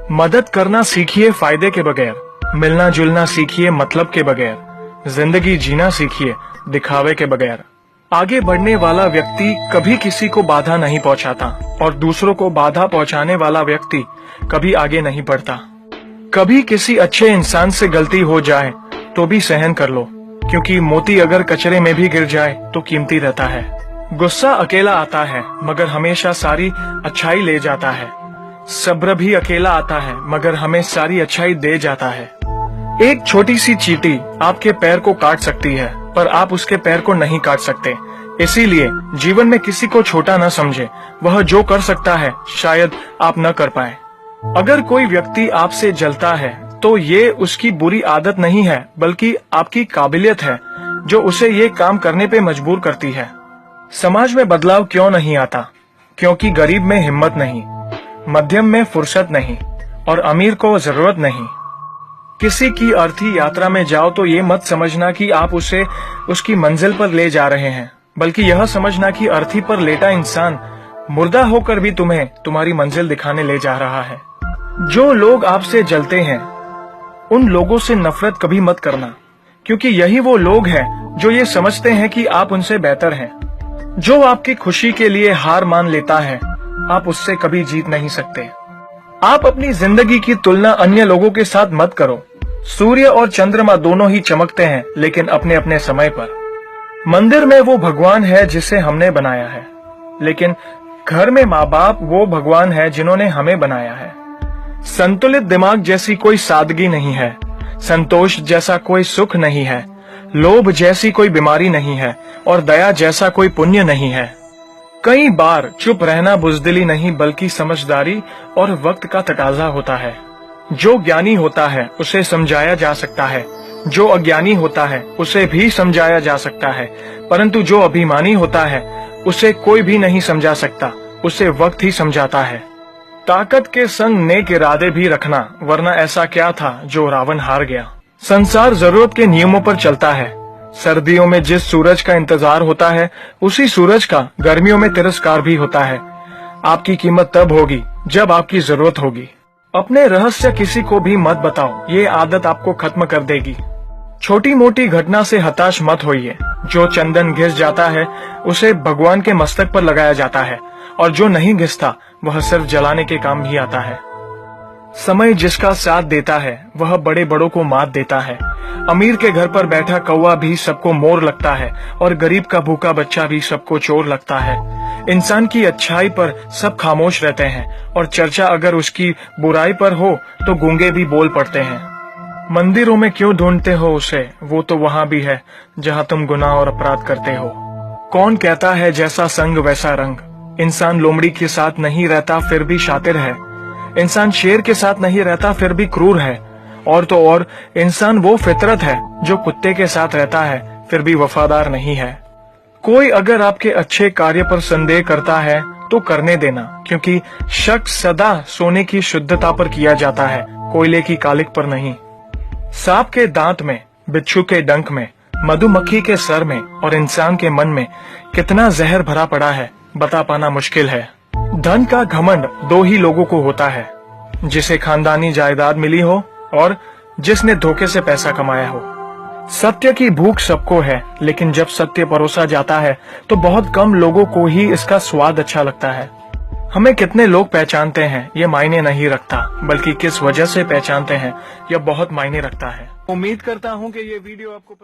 मदद करना सीखिए फायदे के बगैर, मिलना जुलना सीखिए मतलब के बगैर, जिंदगी जीना सीखिए दिखावे के बगैर। आगे बढ़ने वाला व्यक्ति कभी किसी को बाधा नहीं पहुंचाता और दूसरों को बाधा पहुंचाने वाला व्यक्ति कभी आगे नहीं बढ़ता। कभी किसी अच्छे इंसान से गलती हो जाए तो भी सहन कर लो, क्योंकि मोती अगर कचरे में भी गिर जाए तो कीमती रहता है। गुस्सा अकेला आता है मगर हमेशा सारी अच्छाई ले जाता है। सब्र भी अकेला आता है मगर हमें सारी अच्छाई दे जाता है। एक छोटी सी चींटी आपके पैर को काट सकती है पर आप उसके पैर को नहीं काट सकते। इसीलिए जीवन में किसी को छोटा न समझे। वह जो कर सकता है शायद आप न कर पाए। अगर कोई व्यक्ति आपसे जलता है तो ये उसकी बुरी आदत नहीं है बल्कि आपकी काबिलियत है जो उसे ये काम करने पे मजबूर करती है। समाज में बदलाव क्यों नहीं आता? क्योंकि गरीब में हिम्मत नहीं, मध्यम में फुर्सत नहीं और अमीर को जरूरत नहीं। किसी की अर्थी यात्रा में जाओ तो ये मत समझना कि आप उसे उसकी मंजिल पर ले जा रहे हैं, बल्कि यह समझना कि अर्थी पर लेटा इंसान मुर्दा होकर भी तुम्हें तुम्हारी मंजिल दिखाने ले जा रहा है। जो लोग आपसे जलते हैं उन लोगों से नफरत कभी मत करना, क्योंकि यही वो लोग हैं जो ये समझते हैं कि आप उनसे बेहतर हैं। जो आपकी खुशी के लिए हार मान लेता है आप उससे कभी जीत नहीं सकते। आप अपनी जिंदगी की तुलना अन्य लोगों के साथ मत करो। सूर्य और चंद्रमा दोनों ही चमकते हैं लेकिन अपने अपने समय पर। मंदिर में वो भगवान है जिसे हमने बनाया है, लेकिन घर में माँ बाप वो भगवान है जिन्होंने हमें बनाया है। संतुलित दिमाग जैसी कोई सादगी नहीं है, संतोष जैसा कोई सुख नहीं है, लोभ जैसी कोई बीमारी नहीं है और दया जैसा कोई पुण्य नहीं है। कई बार चुप रहना बुजदिली नहीं बल्कि समझदारी और वक्त का तकाजा होता है। जो ज्ञानी होता है उसे समझाया जा सकता है, जो अज्ञानी होता है उसे भी समझाया जा सकता है, परंतु जो अभिमानी होता है उसे कोई भी नहीं समझा सकता, उसे वक्त ही समझाता है। ताकत के संग नेक इरादे भी रखना, वरना ऐसा क्या था जो रावण हार गया। संसार जरूरत के नियमों पर चलता है। सर्दियों में जिस सूरज का इंतजार होता है उसी सूरज का गर्मियों में तिरस्कार भी होता है। आपकी कीमत तब होगी जब आपकी जरूरत होगी। अपने रहस्य किसी को भी मत बताओ, ये आदत आपको खत्म कर देगी। छोटी मोटी घटना से हताश मत होइए। जो चंदन घिस जाता है उसे भगवान के मस्तक पर लगाया जाता है और जो नहीं घिसता वह सिर्फ जलाने के काम भी आता है। समय जिसका साथ देता है वह बड़े बड़ों को मात देता है। अमीर के घर पर बैठा कौवा भी सबको मोर लगता है और गरीब का भूखा बच्चा भी सबको चोर लगता है। इंसान की अच्छाई पर सब खामोश रहते हैं और चर्चा अगर उसकी बुराई पर हो तो गूंगे भी बोल पड़ते हैं। मंदिरों में क्यों ढूंढते हो उसे, वो तो वहां भी है जहां तुम गुनाह और अपराध करते हो। कौन कहता है जैसा संग वैसा रंग? इंसान लोमड़ी के साथ नहीं रहता फिर भी शातिर है। इंसान शेर के साथ नहीं रहता फिर भी क्रूर है। और तो और इंसान वो फितरत है जो कुत्ते के साथ रहता है फिर भी वफादार नहीं है। कोई अगर आपके अच्छे कार्य पर संदेह करता है तो करने देना, क्योंकि शक सदा सोने की शुद्धता पर किया जाता है, कोयले की कालिक पर नहीं। सांप के दांत में, बिच्छू के डंक में, मधुमक्खी के सर में और इंसान के मन में कितना जहर भरा पड़ा है बता पाना मुश्किल है। धन का घमंड दो ही लोगों को होता है, जिसे खानदानी जायदाद मिली हो और जिसने धोखे से पैसा कमाया हो। सत्य की भूख सबको है, लेकिन जब सत्य परोसा जाता है तो बहुत कम लोगों को ही इसका स्वाद अच्छा लगता है। हमें कितने लोग पहचानते हैं ये मायने नहीं रखता, बल्कि किस वजह से पहचानते हैं यह बहुत मायने रखता है। उम्मीद करता हूँ कि ये वीडियो आपको